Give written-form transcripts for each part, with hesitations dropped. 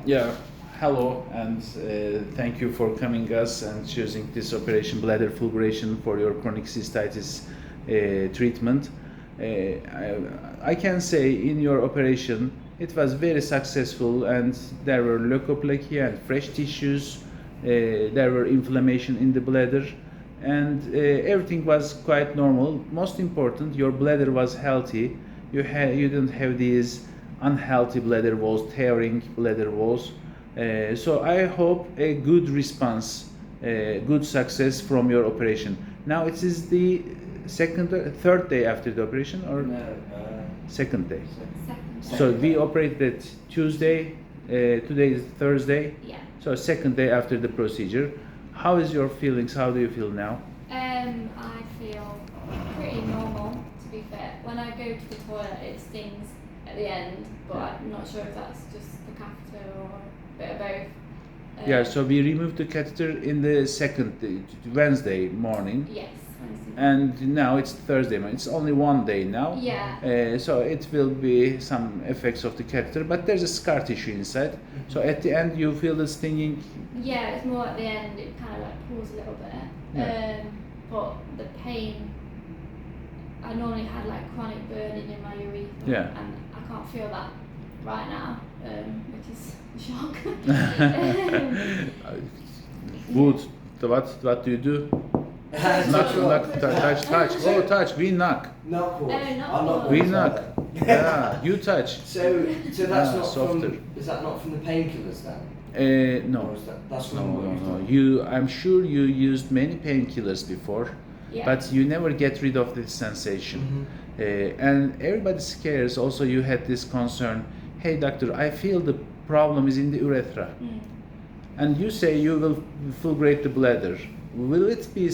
Yeah, hello, and thank you for coming us and choosing this operation, bladder fulguration, for your chronic cystitis treatment. I can say in your operation it was very successful, and there were leukoplakia and fresh tissues. There were inflammation in the bladder, and everything was quite normal. Most important, your bladder was healthy. You didn't have these unhealthy bladder walls, tearing bladder walls. So I hope a good response, good success from your operation. Now it is the third day after the operation, or No, second day. Second. So we operated Tuesday. Today is Thursday. Yeah. So second day after the procedure. How is your feelings? How do you feel now? I feel pretty normal, to be fair. When I go to the toilet, it stings at the end, but I'm not sure if that's just the catheter or a bit of both. Yeah, so we removed the catheter in the second day, Wednesday morning, Yes. and now it's Thursday morning. It's only one day now. Yeah. So it will be some effects of the catheter, but there's a scar tissue inside. So at the end you feel the stinging. Yeah, it's more at the end. It kind of like pulls a little bit. Yeah. But the pain, I normally had like chronic burning in my urethra, Yeah. and I can't feel that right now, which is a shock. Good. So what do you do? Touch. Oh, touch. We knock. Not cool. Not I'm not cool. We cool. knock. Yeah, you touch. So that's not softer. from. Is that not from the painkillers then? No. Or is that's No, from what no, you've no. done? I'm sure you used many painkillers before, Yeah. but you never get rid of this sensation. And everybody scares. Also, you had this concern. Hey, doctor, I feel the problem is in the urethra, and you say you will fulgurate the bladder. Will it be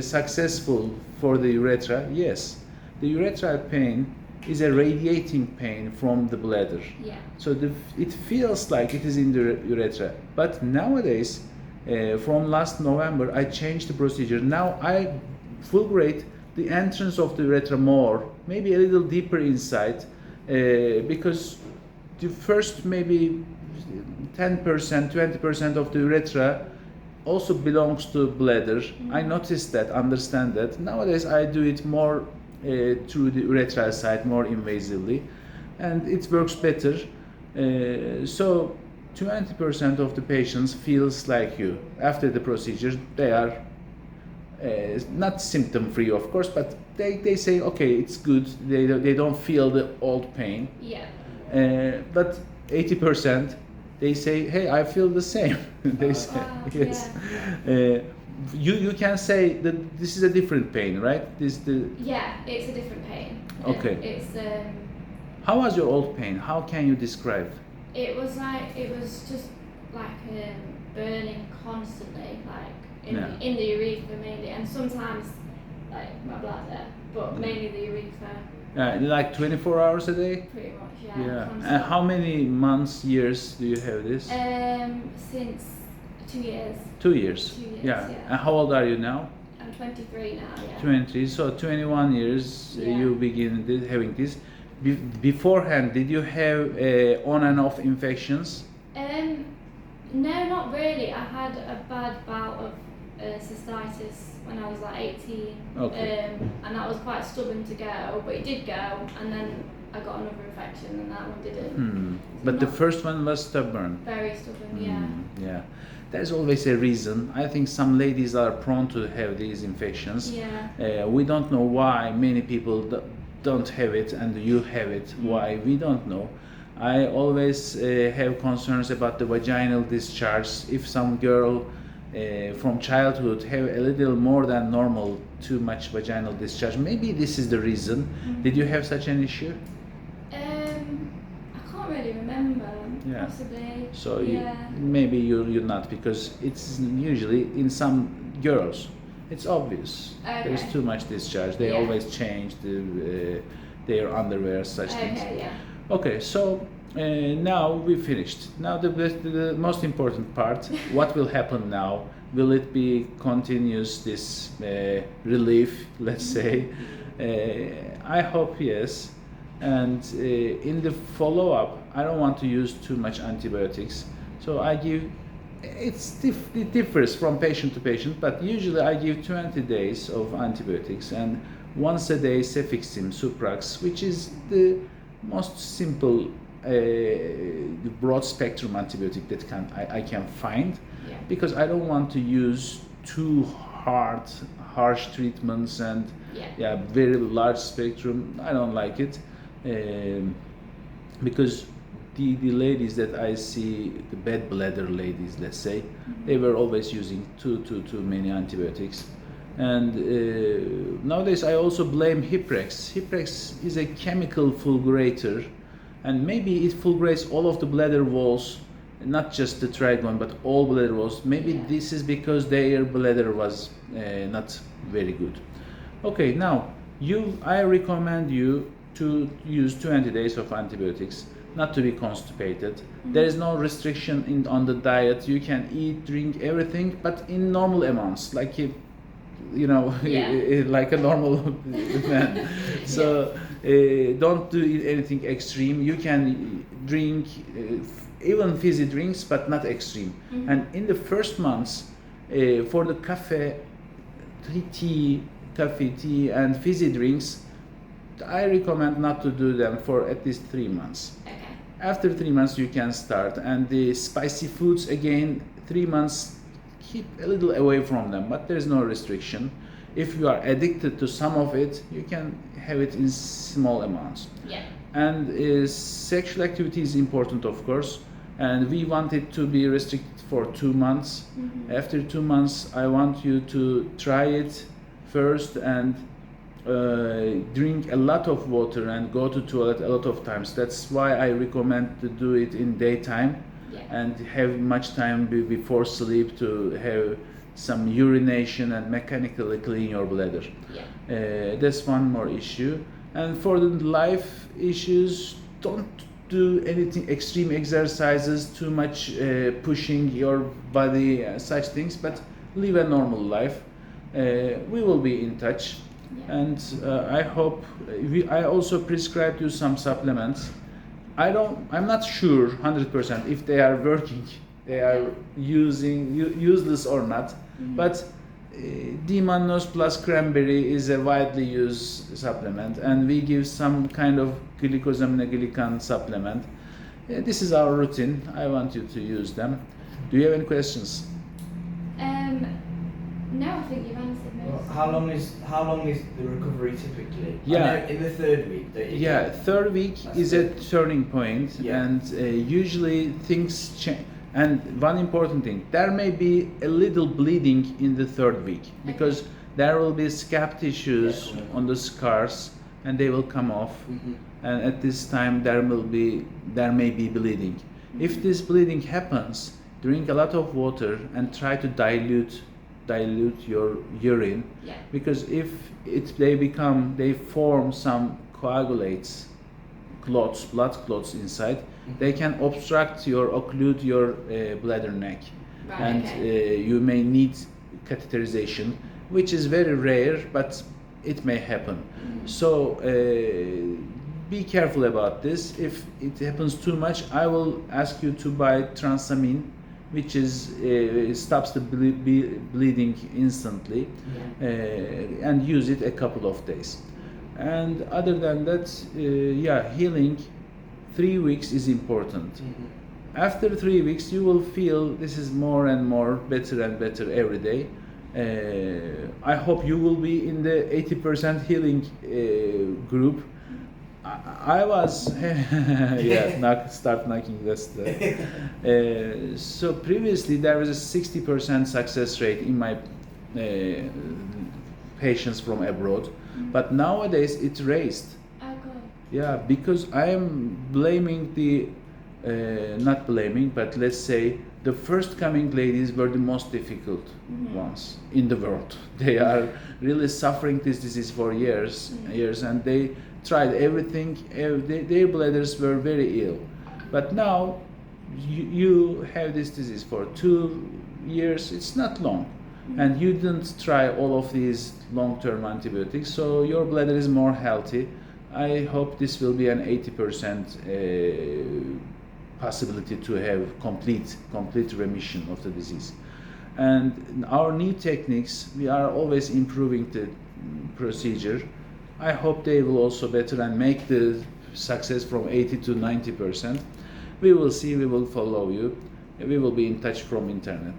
successful for the urethra? Yes. The urethral pain is a radiating pain from the bladder. Yeah. So it feels like it is in the urethra. But nowadays, from last November, I changed the procedure. Now I fulgurate the entrance of the urethra more, maybe a little deeper inside, because the first maybe 10%, 20% of the urethra also belongs to bladder. I noticed that, understand that. Nowadays I do it more through the urethral side, more invasively, and it works better. So 20% of the patients feels like you. After the procedure, they are not symptom free, of course, but they say, okay, it's good. They don't feel the old pain. Yeah. But 80%, they say, hey, I feel the same. They say, Wow, yes. You can say that this is a different pain, right? Yeah, it's a different pain. Okay. It's How was your old pain? How can you describe? it was just like burning constantly, like in the urethra mainly, and sometimes like my bladder, but mainly the urethra. Like 24 hours a day? Pretty much, yeah. Yeah. constantly. And how many months, years do you have this? Since 2 years. 2 years. 2 years, Yeah. yeah. And how old are you now? I'm 23 now, yeah. 20. So 21 years Yeah. you begin having this. Beforehand, did you have on and off infections? No, not really. I had a bad bout of cystitis when I was like 18. Okay. And that was quite stubborn to go, but it did go, and then I got another infection, and that one didn't. But the Not first one was stubborn. very stubborn, yeah. Yeah. There's always a reason. I think some ladies are prone to have these infections. Yeah. We don't know why many people don't have it and you have it. Why? We don't know. I always have concerns about the vaginal discharge. If some girl from childhood have a little more than normal, too much vaginal discharge, maybe this is the reason. Did you have such an issue? I can't really remember. Yeah. Possibly. So yeah. maybe you're not, because it's usually in some girls it's obvious. Okay. There's too much discharge. They Yeah. always change their underwear, such things. Okay, yeah. Okay, so now we finished. Now the most important part, what will happen now? Will it be continuous, this relief, let's say? I hope yes. And in the follow-up, I don't want to use too much antibiotics, so I give. It differs from patient to patient, but usually I give 20 days of antibiotics and once a day cefixime, Suprax, which is the most simple broad spectrum antibiotic that I can find, because I don't want to use too harsh treatments and very large spectrum. I don't like it, because the ladies that I see, the bad bladder ladies, let's say, they were always using too many antibiotics. And nowadays I also blame Hiprex. Hiprex is a chemical fulgurator, and maybe it fulgurates all of the bladder walls, not just the triad one, but all bladder walls. Maybe this is because their bladder was not very good. Okay, now I recommend you to use 20 days of antibiotics, not to be constipated. There is no restriction on the diet. You can eat, drink everything, but in normal amounts, like like a normal man. So don't do anything extreme. You can drink even fizzy drinks, but not extreme. And in the first months, for the coffee, tea, and fizzy drinks, I recommend not to do them for at least 3 months. Okay. After 3 months, you can start. And the spicy foods, again, 3 months, keep a little away from them, but there's no restriction. If you are addicted to some of it, you can have it in small amounts. Yeah. And sexual activity is important, of course, and we want it to be restricted for 2 months. After 2 months, I want you to try it first and drink a lot of water and go to toilet a lot of times. That's why I recommend to do it in daytime and have much time before sleep to have some urination and mechanically clean your bladder. That's one more issue. And for the life issues, don't do anything extreme exercises, too much pushing your body, such things, but live a normal life. We will be in touch. And I hope I also prescribed you some supplements. I'm not sure 100% if they are working, they are useless or not. But D-mannose plus cranberry is a widely used supplement, and we give some kind of glycosaminoglycan supplement. This is our routine. I want you to use them. Do you have any questions? No, I think you've answered most. Well, how long is the recovery typically? Yeah. I know in the third week that you Third week is a turning point, and usually things change. And one important thing, there may be a little bleeding in the third week, because there will be scab tissues on the scars, and they will come off. And at this time there may be bleeding. If this bleeding happens, drink a lot of water and try to dilute your urine, because if they form some coagulates, blood clots inside, they can occlude your bladder neck, and you may need catheterization, which is very rare, but it may happen. So be careful about this. If it happens too much, I will ask you to buy transamine, which stops the bleeding instantly, and use it a couple of days. And other than that, healing, 3 weeks is important. After 3 weeks, you will feel this is more and more better and better every day. I hope you will be in the 80% healing group. I was start knocking. That's the so previously there was a 60% success rate in my patients from abroad, but nowadays it's raised. Because I am blaming not blaming, but let's say the first coming ladies were the most difficult ones in the world. They are really suffering this disease for years, and they tried everything. Their bladders were very ill. But now you have this disease for 2 years. It's not long, and you didn't try all of these long-term antibiotics, so your bladder is more healthy. I hope this will be an 80% possibility to have complete remission of the disease. And in our new techniques, we are always improving the procedure. I hope they will also better and make the success from 80 to 90%. We will see, we will follow you. We will be in touch from internet.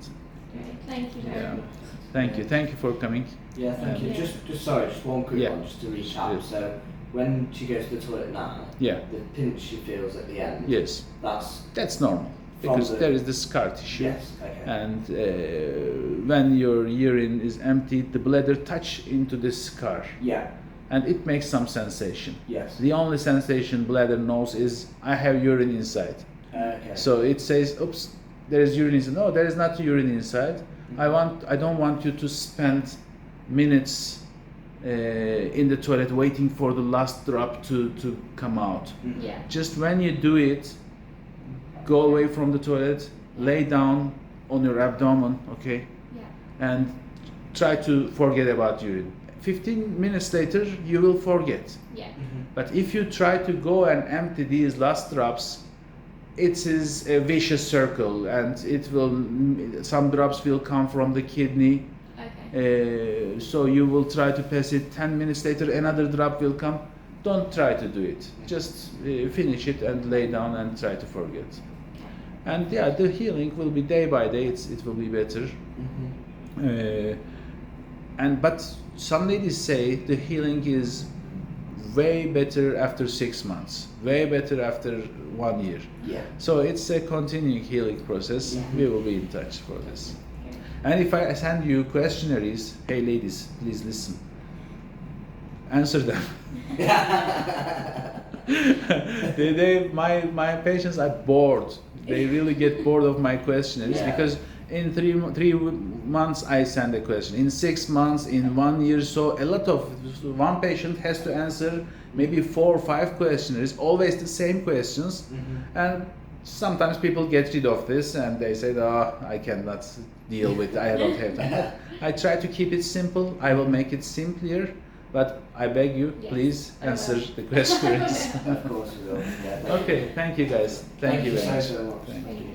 Great. Thank you very Yeah. much. Thank you for coming. Yeah, thank you. Yeah. Just one quick Yeah. one, just to recap. Yes. So, when she goes to the toilet now, Yeah. the pinch she feels at the end, Yes, that's normal because the- there is the scar tissue. yes, okay. And when your urine is emptied, the bladder touch into the scar, Yeah, and it makes some sensation. yes. The only sensation bladder knows is I have urine inside. Okay. So it says, "Oops, there is urine inside." No, there is not urine inside. I don't want you to spend minutes in the toilet waiting for the last drop to come out. Yeah. Just when you do it, go away from the toilet, lay down on your abdomen, okay, Yeah. and try to forget about urine. 15 minutes later, you will forget. Yeah. But if you try to go and empty these last drops, it is a vicious circle, and some drops will come from the kidney. Okay. So you will try to pass it. 10 minutes later, another drop will come. Don't try to do it. Just finish it and lay down and try to forget. And yeah, the healing will be day by day. It will be better. But some ladies say the healing is way better after 6 months, way better after 1 year. Yeah. So it's a continuing healing process. Mhm. We will be in touch for this. And if I send you questionnaires, hey ladies, please listen. Answer them. My patients are bored. They really get bored of my questionnaires Yeah. because in 3 months I send a question. In 6 months, in 1 year, so one patient has to answer maybe 4 or 5 questionnaires, always the same questions. And sometimes people get rid of this and they say, "Oh, I cannot deal with it. I don't have time." I try to keep it simple. I will make it simpler, but I beg you, Yes, please I will. answer the questions. Of course we will. Yeah, Okay, thank you guys. Thank you very much. so much. Thank Thank you.